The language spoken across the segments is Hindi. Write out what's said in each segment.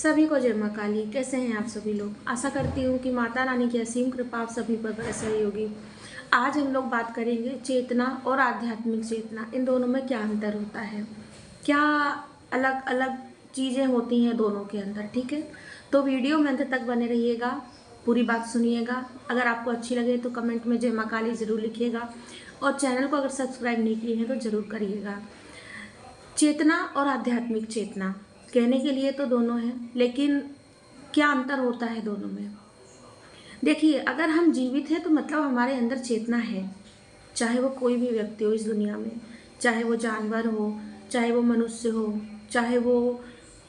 सभी को जय माँ काली। कैसे हैं आप सभी लोग? आशा करती हूँ कि माता रानी की असीम कृपा आप सभी पर बरस रही होगी। आज हम लोग बात करेंगे चेतना और आध्यात्मिक चेतना, इन दोनों में क्या अंतर होता है, क्या अलग अलग चीज़ें होती हैं दोनों के अंदर। ठीक है, तो वीडियो में अंत तक बने रहिएगा, पूरी बात सुनिएगा। अगर आपको अच्छी लगे तो कमेंट में जय माँ काली ज़रूर लिखिएगा और चैनल को अगर सब्सक्राइब नहीं किए हैं तो ज़रूर करिएगा। चेतना और आध्यात्मिक चेतना कहने के लिए तो दोनों हैं, लेकिन क्या अंतर होता है दोनों में? देखिए, अगर हम जीवित हैं तो मतलब हमारे अंदर चेतना है, चाहे वो कोई भी व्यक्ति हो इस दुनिया में, चाहे वो जानवर हो, चाहे वो मनुष्य हो, चाहे वो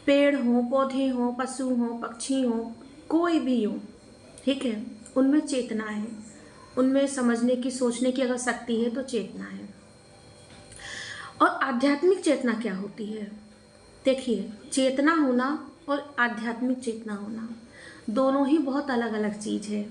पेड़ हो, पौधे हो, पशु हो, पक्षी हो, कोई भी हो। ठीक है, उनमें चेतना है, उनमें समझने की, सोचने की अगर शक्ति है तो चेतना है। और आध्यात्मिक चेतना क्या होती है? देखिए, चेतना होना और आध्यात्मिक चेतना होना दोनों ही बहुत अलग अलग चीज़ है।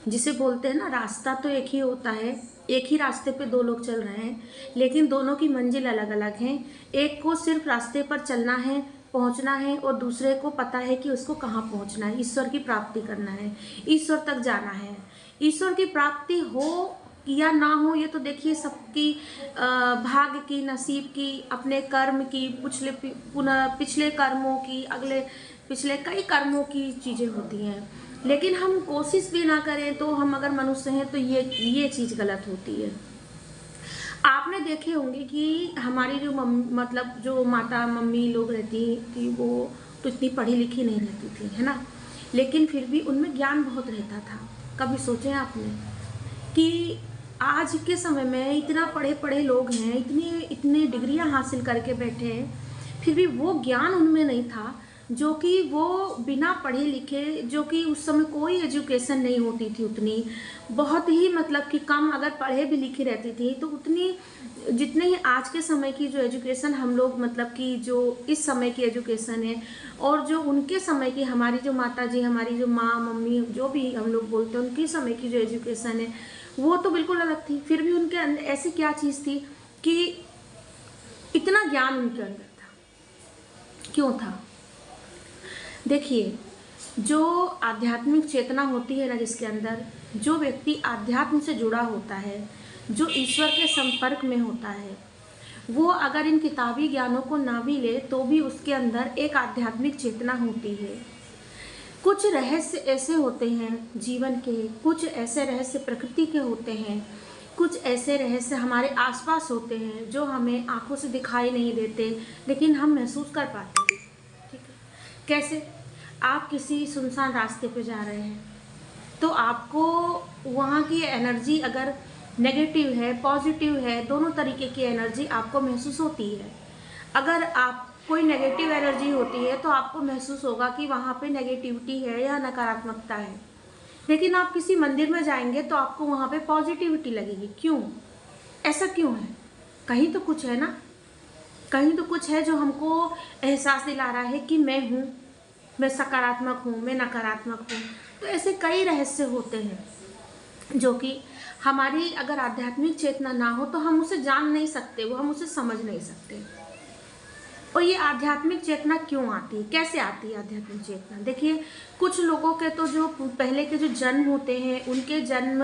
जिसे बोलते हैं ना, रास्ता तो एक ही होता है, एक ही रास्ते पे दो लोग चल रहे हैं, लेकिन दोनों की मंजिल अलग अलग है। एक को सिर्फ रास्ते पर चलना है, पहुंचना है, और दूसरे को पता है कि उसको कहाँ पहुंचना है, ईश्वर की प्राप्ति करना है, ईश्वर तक जाना है। ईश्वर की प्राप्ति हो या ना हो, ये तो देखिए सबकी भाग्य की, नसीब की, अपने कर्म की, पिछले कर्मों की, अगले पिछले कई कर्मों की चीज़ें होती हैं। लेकिन हम कोशिश भी ना करें तो, हम अगर मनुष्य हैं तो ये चीज़ गलत होती है। आपने देखे होंगे कि हमारी जो मतलब जो माता मम्मी लोग रहती थी, वो तो इतनी पढ़ी लिखी नहीं रहती थी, है ना, लेकिन फिर भी उनमें ज्ञान बहुत रहता था। कभी सोचें आपने कि आज के समय में इतना पढ़े पढ़े लोग हैं, इतनी डिग्रियां हासिल करके बैठे हैं, फिर भी वो ज्ञान उनमें नहीं था जो कि वो बिना पढ़े लिखे, जो कि उस समय कोई एजुकेशन नहीं होती थी उतनी, बहुत ही मतलब कि कम अगर पढ़े भी लिखे रहती थी तो उतनी, जितने ही आज के समय की जो एजुकेशन हम लोग मतलब कि जो इस समय की एजुकेशन है, और जो उनके समय की हमारी जो माता जी, हमारी जो माँ मम्मी जो भी हम लोग बोलते हैं, उनके समय की जो एजुकेशन है वो तो बिल्कुल अलग थी। फिर भी उनके अंदर ऐसी क्या चीज़ थी कि इतना ज्ञान उनके अंदर था। क्यों था? देखिए, जो आध्यात्मिक चेतना होती है ना, जिसके अंदर जो व्यक्ति आध्यात्म से जुड़ा होता है, जो ईश्वर के संपर्क में होता है, वो अगर इन किताबी ज्ञानों को ना भी ले तो भी उसके अंदर एक आध्यात्मिक चेतना होती है। कुछ रहस्य ऐसे होते हैं जीवन के, कुछ ऐसे रहस्य प्रकृति के होते हैं, कुछ ऐसे रहस्य हमारे आसपास होते हैं जो हमें आंखों से दिखाई नहीं देते, लेकिन हम महसूस कर पाते हैं। ठीक है, कैसे? आप किसी सुनसान रास्ते पे जा रहे हैं तो आपको वहाँ की एनर्जी अगर नेगेटिव है, पॉजिटिव है, दोनों तरीके की एनर्जी आपको महसूस होती है। अगर आप कोई नेगेटिव एनर्जी होती है तो आपको महसूस होगा कि वहाँ पे नेगेटिविटी है या नकारात्मकता है। लेकिन आप किसी मंदिर में जाएंगे तो आपको वहाँ पे पॉजिटिविटी लगेगी। क्यों? ऐसा क्यों है? कहीं तो कुछ है ना, कहीं तो कुछ है जो हमको एहसास दिला रहा है कि मैं हूँ, मैं सकारात्मक हूँ, मैं नकारात्मक हूँ। तो ऐसे कई रहस्य होते हैं जो कि हमारी अगर आध्यात्मिक चेतना ना हो तो हम उसे जान नहीं सकते, वो हम उसे समझ नहीं सकते। और ये आध्यात्मिक चेतना क्यों आती है, कैसे आती है आध्यात्मिक चेतना? देखिए, कुछ लोगों के तो जो पहले के जो जन्म होते हैं, उनके जन्म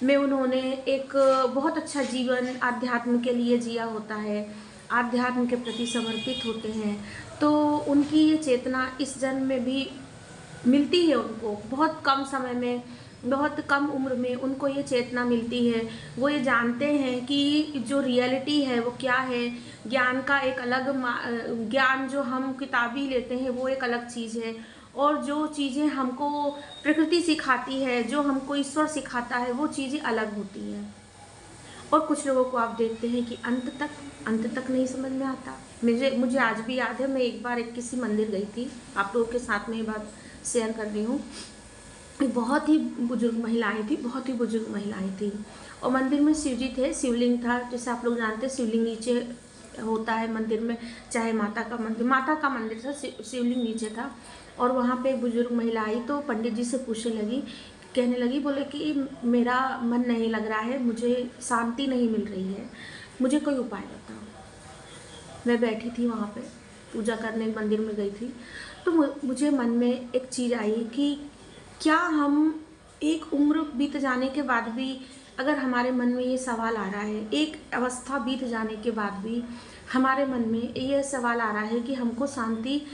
में उन्होंने एक बहुत अच्छा जीवन आध्यात्म के लिए जिया होता है, आध्यात्म के प्रति समर्पित होते हैं, तो उनकी ये चेतना इस जन्म में भी मिलती है उनको। बहुत कम समय में, बहुत कम उम्र में उनको ये चेतना मिलती है। वो ये जानते हैं कि जो रियलिटी है वो क्या है, ज्ञान का एक अलग ज्ञान जो हम किताबी लेते हैं वो एक अलग चीज़ है, और जो चीज़ें हमको प्रकृति सिखाती है, जो हमको ईश्वर सिखाता है, वो चीज़ें अलग होती हैं। और कुछ लोगों को आप देखते हैं कि अंत तक नहीं समझ में आता। मुझे आज भी याद है, मैं एक बार किसी मंदिर गई थी, आप लोगों के साथ में ये बात शेयर कर रही हूँ। बहुत ही बुजुर्ग महिलाएं थी, बहुत ही बुजुर्ग महिलाएं थी, और मंदिर में शिव जी थे, शिवलिंग था। जैसे आप लोग जानते हैं शिवलिंग नीचे होता है मंदिर में, चाहे माता का मंदिर था, शिवलिंग नीचे था। और वहाँ पे एक बुजुर्ग महिला आई तो पंडित जी से पूछने लगी, कहने लगी, बोले कि मेरा मन नहीं लग रहा है, मुझे शांति नहीं मिल रही है, मुझे कोई उपाय बताओ। मैं बैठी थी वहाँ पे, पूजा करने मंदिर में गई थी, तो मुझे मन में एक चीज़ आई कि क्या हम एक उम्र बीत जाने के बाद भी, अगर हमारे मन में ये सवाल आ रहा है, एक अवस्था बीत जाने के बाद भी हमारे मन में ये सवाल आ रहा है कि हमको शांति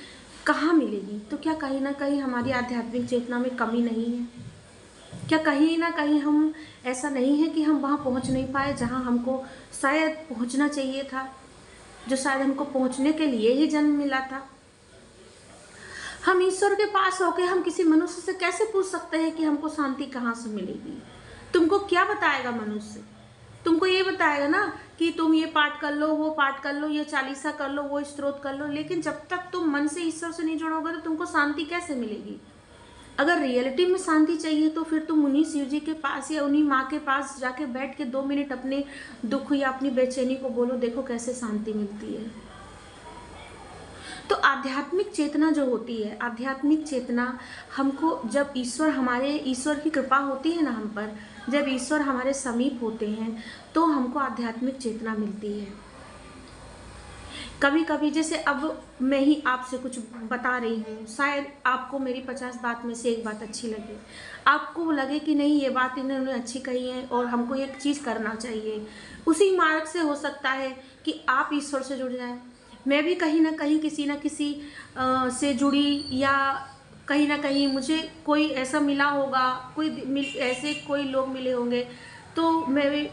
कहाँ मिलेगी, तो क्या कहीं ना कहीं हमारी आध्यात्मिक चेतना में कमी नहीं है? क्या कहीं ना कहीं हम ऐसा नहीं है कि हम वहाँ पहुँच नहीं पाए जहाँ हमको शायद पहुँचना चाहिए था, जो शायद हमको पहुँचने के लिए ही जन्म मिला था? हम ईश्वर के पास होके हम किसी मनुष्य से कैसे पूछ सकते हैं कि हमको शांति कहाँ से मिलेगी? तुमको क्या बताएगा मनुष्य? तुमको ये बताएगा ना कि तुम ये पाठ कर लो, वो पाठ कर लो, ये चालीसा कर लो, वो स्तोत्र कर लो, लेकिन जब तक तुम मन से ईश्वर से नहीं जुड़ोगे तो तुमको शांति कैसे मिलेगी? अगर रियलिटी में शांति चाहिए तो फिर तुम उन्हीं शिव जी के पास या उन्हीं माँ के पास जाके बैठ के 2 मिनट अपने दुख या अपनी बेचैनी को बोलो, देखो कैसे शांति मिलती है। तो आध्यात्मिक चेतना जो होती है, आध्यात्मिक चेतना हमको, जब ईश्वर की कृपा होती है ना हम पर, जब ईश्वर हमारे समीप होते हैं तो हमको आध्यात्मिक चेतना मिलती है। कभी कभी जैसे अब मैं ही आपसे कुछ बता रही हूँ, शायद आपको मेरी 50 बात में से एक बात अच्छी लगे, आपको लगे कि नहीं ये बात इन्होंने अच्छी कही है और हमको एक चीज़ करना चाहिए। उसी मार्ग से हो सकता है कि आप ईश्वर से जुड़ जाए, मैं भी कहीं ना कहीं किसी न किसी से जुड़ी, या कहीं ना कहीं मुझे कोई ऐसा मिला होगा, ऐसे कोई लोग मिले होंगे। तो मैं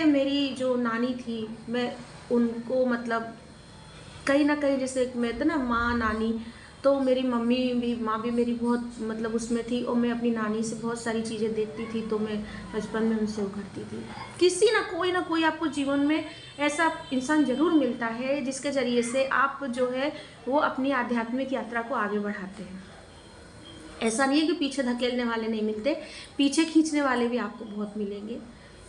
मेरी जो नानी थी, मैं उनको मतलब कहीं ना कहीं, जैसे मैं था ना माँ नानी, तो मेरी माँ भी मेरी बहुत मतलब उसमें थी, और मैं अपनी नानी से बहुत सारी चीज़ें देखती थी, तो मैं बचपन में उनसे उभरती थी। किसी ना कोई आपको जीवन में ऐसा इंसान ज़रूर मिलता है जिसके ज़रिए से आप जो है वो अपनी आध्यात्मिक यात्रा को आगे बढ़ाते हैं। ऐसा नहीं है कि पीछे धकेलने वाले नहीं मिलते, पीछे खींचने वाले भी आपको बहुत मिलेंगे।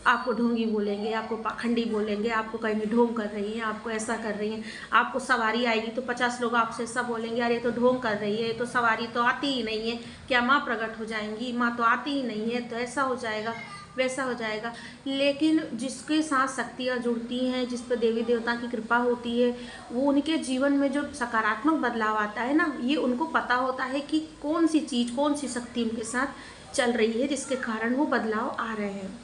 आपको ढोंगी बोलेंगे, आपको पाखंडी बोलेंगे, आपको कहेंगे ढोंग कर रही हैं, आपको ऐसा कर रही हैं। आपको सवारी आएगी तो 50 लोग आपसे ऐसा बोलेंगे, अरे तो ढोंग कर रही है, तो सवारी तो आती ही नहीं है, क्या माँ प्रकट हो जाएंगी, माँ तो आती ही नहीं है, तो ऐसा हो जाएगा वैसा हो जाएगा। लेकिन जिसके साथ शक्तियाँ जुड़ती हैं, जिस पर देवी देवता की कृपा होती है, वो उनके जीवन में जो सकारात्मक बदलाव आता है ना, ये उनको पता होता है कि कौन सी चीज़, कौन सी शक्ति उनके साथ चल रही है जिसके कारण वो बदलाव आ रहे हैं।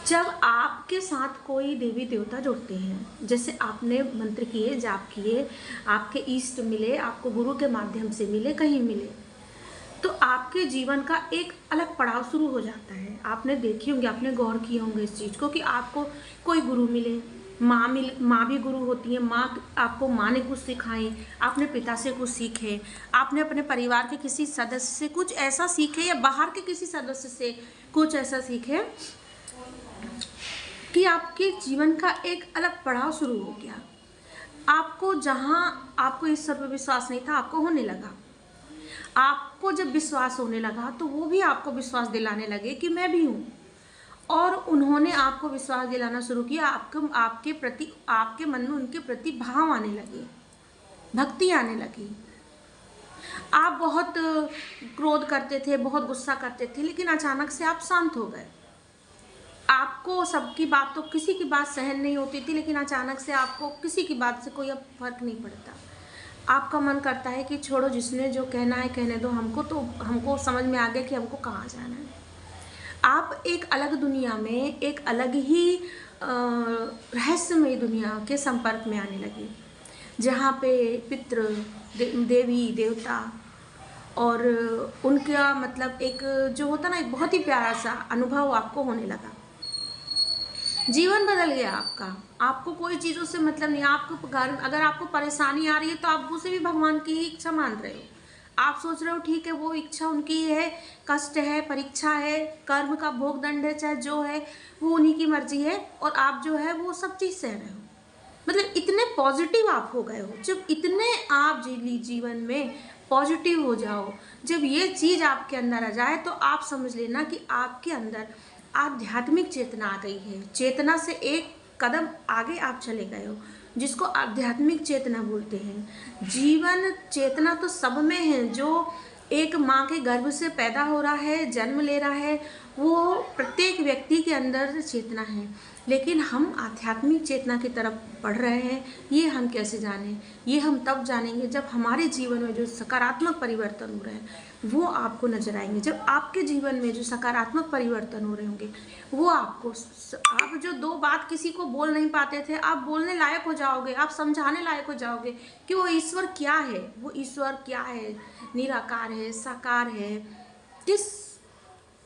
जब आपके साथ कोई देवी देवता जुड़ते हैं, जैसे आपने मंत्र किए, जाप किए, आपके इष्ट मिले, आपको गुरु के माध्यम से मिले, कहीं मिले, तो आपके जीवन का एक अलग पड़ाव शुरू हो जाता है। आपने देखी होंगे, आपने गौर किए होंगे इस चीज़ को कि आपको कोई गुरु मिले, माँ भी गुरु होती है, माँ ने कुछ सिखाए, आपने पिता से कुछ सीखे, आपने अपने परिवार के किसी सदस्य से कुछ ऐसा सीखे, या बाहर के किसी सदस्य से कुछ ऐसा सीखे कि आपके जीवन का एक अलग पड़ाव शुरू हो गया। आपको जहाँ आपको ईश्वर पर विश्वास नहीं था, आपको होने लगा। आपको जब विश्वास होने लगा तो वो भी आपको विश्वास दिलाने लगे कि मैं भी हूँ, और उन्होंने आपको विश्वास दिलाना शुरू किया। आपके प्रति, आपके मन में उनके प्रति भाव आने लगे, भक्ति आने लगी। आप बहुत क्रोध करते थे, बहुत गुस्सा करते थे, लेकिन अचानक से आप शांत हो गए। आपको सबकी बात, तो किसी की बात सहन नहीं होती थी, लेकिन अचानक से आपको किसी की बात से कोई अब फर्क नहीं पड़ता। आपका मन करता है कि छोड़ो, जिसने जो कहना है कहने दो, हमको समझ में आ गया कि हमको कहाँ जाना है। आप एक अलग दुनिया में, एक अलग ही रहस्यमय दुनिया के संपर्क में आने लगे, जहाँ पे पितृ, देवी देवता और उनका मतलब एक जो होता ना, एक बहुत ही प्यारा सा अनुभव आपको होने लगा। जीवन बदल गया आपका। आपको कोई चीज़ों से मतलब नहीं। आपको अगर आपको परेशानी आ रही है तो आप उसे भी भगवान की ही इच्छा मान रहे हो। आप सोच रहे हो ठीक है, वो इच्छा उनकी है, कष्ट है, परीक्षा है, कर्म का भोग दंड है, चाहे जो है वो उन्हीं की मर्जी है, और आप जो है वो सब चीज़ सह रहे हो। मतलब इतने पॉजिटिव आप हो गए हो। जब इतने आप जीवन में पॉजिटिव हो जाओ, जब ये चीज़ आपके अंदर आ जाए, तो आप समझ लेना कि आपके अंदर आध्यात्मिक चेतना आ गई है। चेतना से एक कदम आगे आप चले गए हो, जिसको आध्यात्मिक चेतना बोलते हैं। जीवन चेतना तो सब में है। जो एक माँ के गर्भ से पैदा हो रहा है, जन्म ले रहा है, वो प्रत्येक व्यक्ति के अंदर चेतना है। लेकिन हम आध्यात्मिक चेतना की तरफ बढ़ रहे हैं, ये हम कैसे जानें? ये हम तब जानेंगे जब हमारे जीवन में जो सकारात्मक परिवर्तन हो रहे हैं वो आपको नजर आएंगे। जब आपके जीवन में जो सकारात्मक परिवर्तन हो रहे होंगे वो आपको, आप जो दो बात किसी को बोल नहीं पाते थे, आप बोलने लायक हो जाओगे, आप समझाने लायक हो जाओगे कि वो ईश्वर क्या है, वो ईश्वर क्या है, निराकार है, साकार है,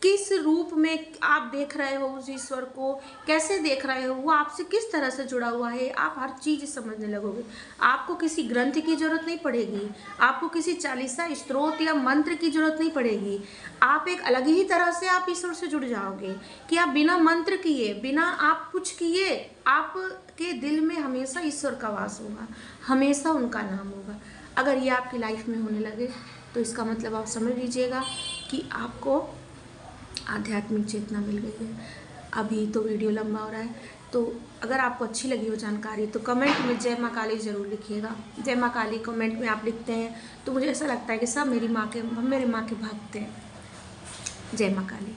किस रूप में आप देख रहे हो उस ईश्वर को, कैसे देख रहे हो, वो आपसे किस तरह से जुड़ा हुआ है, आप हर चीज़ समझने लगोगे। आपको किसी ग्रंथ की जरूरत नहीं पड़ेगी, आपको किसी चालीसा स्त्रोत या मंत्र की जरूरत नहीं पड़ेगी। आप एक अलग ही तरह से आप ईश्वर से जुड़ जाओगे कि आप बिना मंत्र किए, बिना आप कुछ किए, आपके दिल में हमेशा ईश्वर का वास होगा, हमेशा उनका नाम होगा। अगर ये आपकी लाइफ में होने लगे तो इसका मतलब आप समझ लीजिएगा कि आपको आध्यात्मिक चेतना मिल गई है। अभी तो वीडियो लंबा हो रहा है, तो अगर आपको अच्छी लगी हो जानकारी तो कमेंट में जय माँ काली ज़रूर लिखिएगा। जय माँ काली कमेंट में आप लिखते हैं तो मुझे ऐसा लगता है कि सब मेरी माँ के भक्त हैं। जय माँ काली।